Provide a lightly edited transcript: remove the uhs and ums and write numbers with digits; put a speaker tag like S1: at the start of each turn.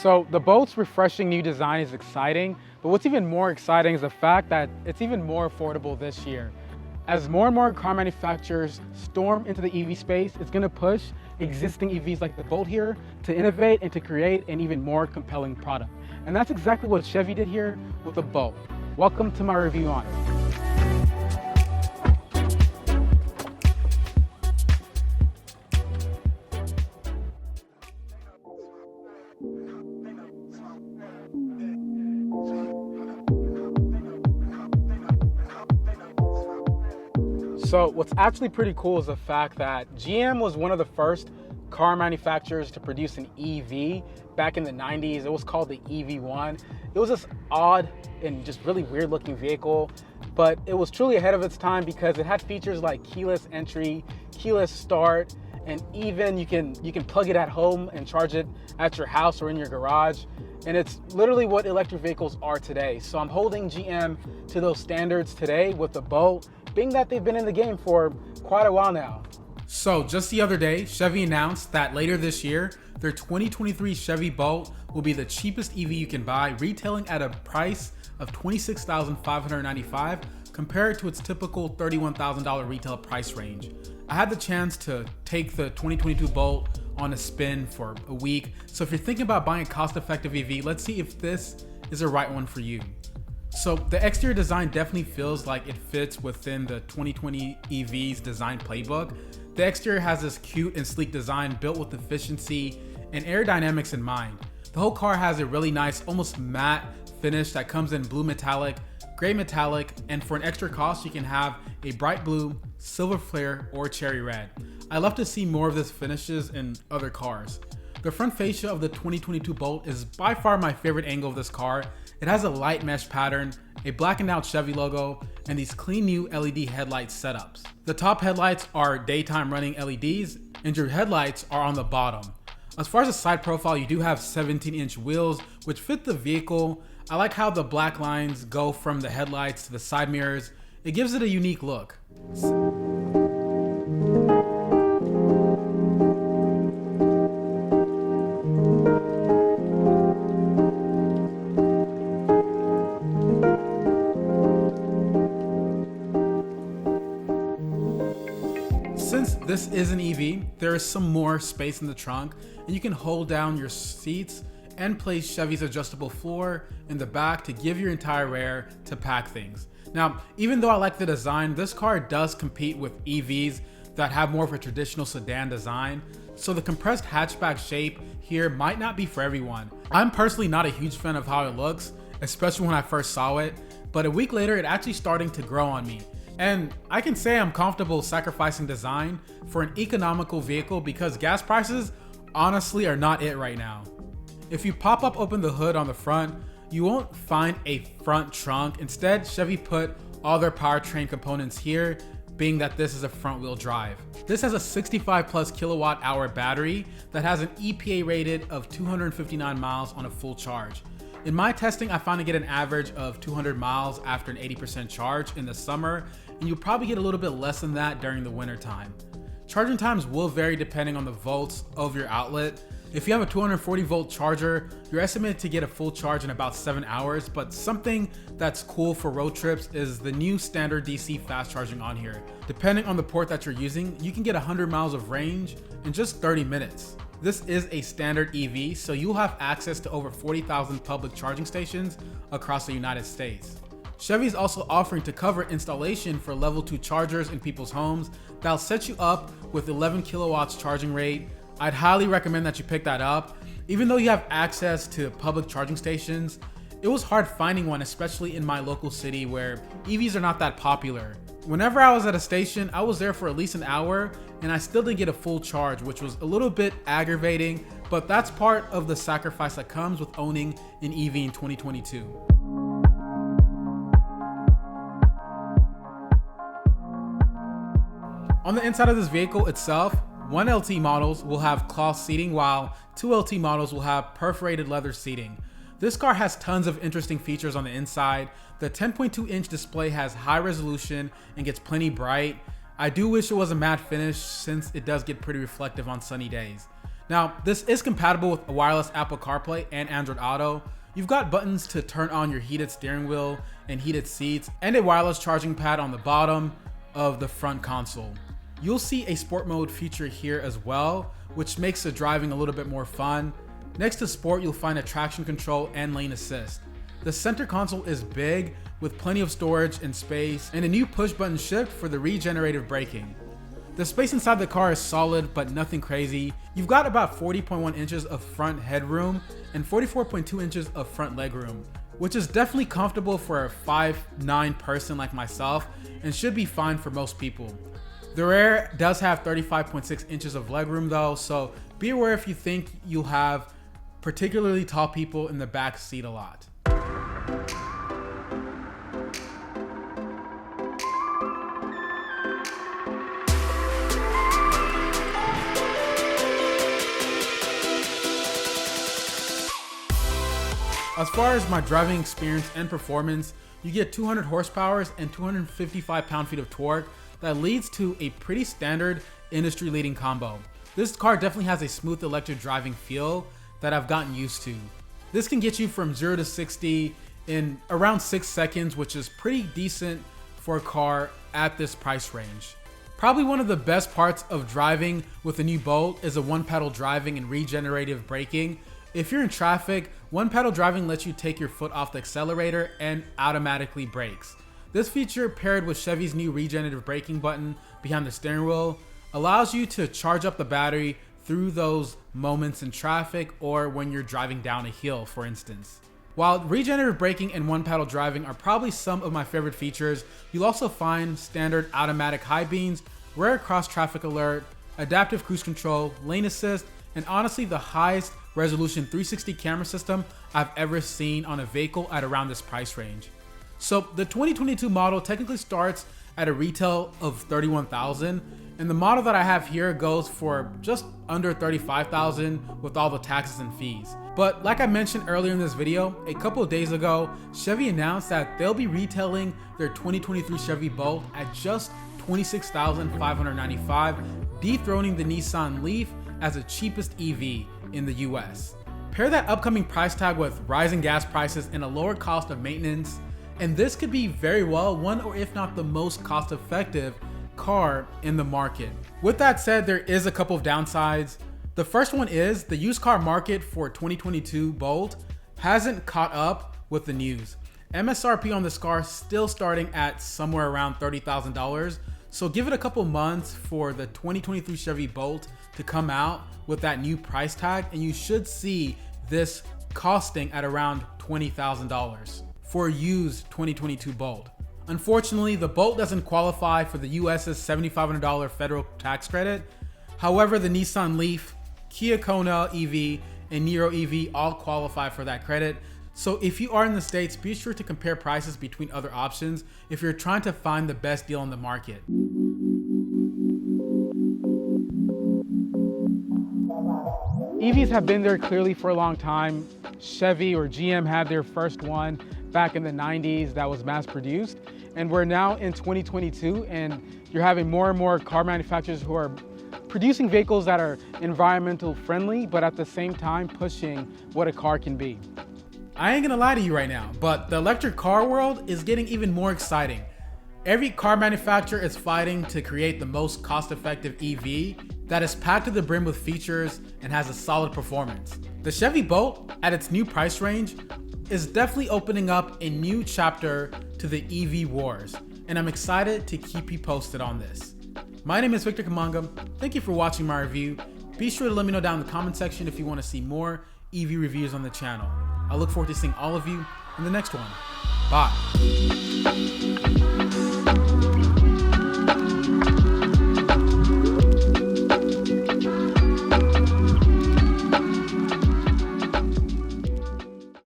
S1: So the Bolt's refreshing new design is exciting, but what's even more exciting is the fact that it's even more affordable this year. As more and more car manufacturers storm into the EV space, it's going to push existing EVs like the Bolt here to innovate and to create an even more compelling product. And that's exactly what Chevy did here with the Bolt. Welcome to my review on it. So what's actually pretty cool is the fact that GM was one of the first car manufacturers to produce an EV back in the 90s. It was called the EV1. It was this odd and just really weird looking vehicle, but it was truly ahead of its time because it had features like keyless entry, keyless start, and even you can plug it at home and charge it at your house or in your garage. And it's literally what electric vehicles are today. So I'm holding GM to those standards today with the Bolt, being that they've been in the game for quite a while now. So just the other day, Chevy announced that later this year, their 2023 Chevy Bolt will be the cheapest EV you can buy, retailing at a price of $26,595 compared to its typical $31,000 retail price range. I had the chance to take the 2022 Bolt on a spin for a week. So if you're thinking about buying a cost-effective EV, let's see if this is the right one for you. So the exterior design definitely feels like it fits within the 2020 EV's design playbook. The exterior has this cute and sleek design built with efficiency and aerodynamics in mind. The whole car has a really nice, almost matte finish that comes in blue metallic, gray metallic, and for an extra cost, you can have a bright blue, silver flare, or cherry red. I love to see more of these finishes in other cars. The front fascia of the 2022 Bolt is by far my favorite angle of this car. It has a light mesh pattern, a blackened out Chevy logo, and these clean new LED headlight setups. The top headlights are daytime running LEDs, and your headlights are on the bottom. As far as the side profile, you do have 17-inch wheels, which fit the vehicle. I like how the black lines go from the headlights to the side mirrors. It gives it a unique look. Since this is an EV, there is some more space in the trunk, and you can hold down your seats and place Chevy's adjustable floor in the back to give your entire rear to pack things. Now, even though I like the design, this car does compete with EVs that have more of a traditional sedan design, so the compressed hatchback shape here might not be for everyone. I'm personally not a huge fan of how it looks, especially when I first saw it, but a week later it actually starting to grow on me. And I can say I'm comfortable sacrificing design for an economical vehicle because gas prices honestly are not it right now. If you pop up open the hood on the front, you won't find a front trunk. Instead, Chevy put all their powertrain components here, being that this is a front wheel drive. This has a 65 plus kilowatt hour battery that has an EPA rated of 259 miles on a full charge. In my testing, I found to get an average of 200 miles after an 80% charge in the summer, and you'll probably get a little bit less than that during the winter time. Charging times will vary depending on the volts of your outlet. If you have a 240 volt charger, you're estimated to get a full charge in about 7 hours, but something that's cool for road trips is the new standard DC fast charging on here. Depending on the port that you're using, you can get 100 miles of range in just 30 minutes. This is a standard EV, so you'll have access to over 40,000 public charging stations across the United States. Chevy is also offering to cover installation for level 2 chargers in people's homes that'll set you up with 11 kilowatts charging rate. I'd highly recommend that you pick that up. Even though you have access to public charging stations, it was hard finding one, especially in my local city where EVs are not that popular. Whenever I was at a station, I was there for at least an hour and I still didn't get a full charge, which was a little bit aggravating, but that's part of the sacrifice that comes with owning an EV in 2022. On the inside of this vehicle itself, one LT models will have cloth seating while two LT models will have perforated leather seating. This car has tons of interesting features on the inside. The 10.2 inch display has high resolution and gets plenty bright. I do wish it was a matte finish since it does get pretty reflective on sunny days. Now, this is compatible with a wireless Apple CarPlay and Android Auto. You've got buttons to turn on your heated steering wheel and heated seats, and a wireless charging pad on the bottom of the front console. You'll see a sport mode feature here as well, which makes the driving a little bit more fun. Next to sport, you'll find a traction control and lane assist. The center console is big with plenty of storage and space, and a new push button shift for the regenerative braking. The space inside the car is solid, but nothing crazy. You've got about 40.1 inches of front headroom and 44.2 inches of front legroom, which is definitely comfortable for a 5'9" person like myself and should be fine for most people. The rear does have 35.6 inches of legroom though, so be aware if you think you'll have particularly tall people in the back seat a lot. As far as my driving experience and performance, you get 200 horsepower and 255 pound-feet of torque that leads to a pretty standard industry-leading combo. This car definitely has a smooth electric driving feel that I've gotten used to. This can get you from 0 to 60 in around 6 seconds, which is pretty decent for a car at this price range. Probably one of the best parts of driving with the new Bolt is a one-pedal driving and regenerative braking. If you're in traffic, one-pedal driving lets you take your foot off the accelerator and automatically brakes. This feature, paired with Chevy's new regenerative braking button behind the steering wheel, allows you to charge up the battery through those moments in traffic or when you're driving down a hill, for instance. While regenerative braking and one-pedal driving are probably some of my favorite features, you'll also find standard automatic high beams, rear cross-traffic alert, adaptive cruise control, lane assist, and honestly the highest resolution 360 camera system I've ever seen on a vehicle at around this price range. So the 2022 model technically starts at a retail of $31,000, and the model that I have here goes for just under $35,000 with all the taxes and fees. But like I mentioned earlier in this video, a couple of days ago, Chevy announced that they'll be retailing their 2023 Chevy Bolt at just $26,595, dethroning the Nissan Leaf as the cheapest EV in the US. Pair that upcoming price tag with rising gas prices and a lower cost of maintenance, and this could be very well one or if not the most cost-effective car in the market. With that said, there is a couple of downsides. The first one is the used car market for 2022 Bolt hasn't caught up with the news. MSRP on this car still starting at somewhere around $30,000. So give it a couple months for the 2023 Chevy Bolt to come out with that new price tag, and you should see this costing at around $20,000 for a used 2022 Bolt. Unfortunately, the Bolt doesn't qualify for the US's $7,500 federal tax credit. However, the Nissan Leaf, Kia Kona EV, and Niro EV all qualify for that credit. So if you are in the States, be sure to compare prices between other options if you're trying to find the best deal on the market. EVs have been there clearly for a long time. Chevy or GM had their first one back in the 90s that was mass produced. And we're now in 2022 and you're having more and more car manufacturers who are producing vehicles that are environmental friendly, but at the same time pushing what a car can be. I ain't gonna lie to you right now, but the electric car world is getting even more exciting. Every car manufacturer is fighting to create the most cost-effective EV that is packed to the brim with features and has a solid performance. The Chevy Bolt, at its new price range, is definitely opening up a new chapter to the EV wars, and I'm excited to keep you posted on this. My name is Victor Kamanga. Thank you for watching my review. Be sure to let me know down in the comment section if you want to see more EV reviews on the channel. I look forward to seeing all of you in the next one. Bye.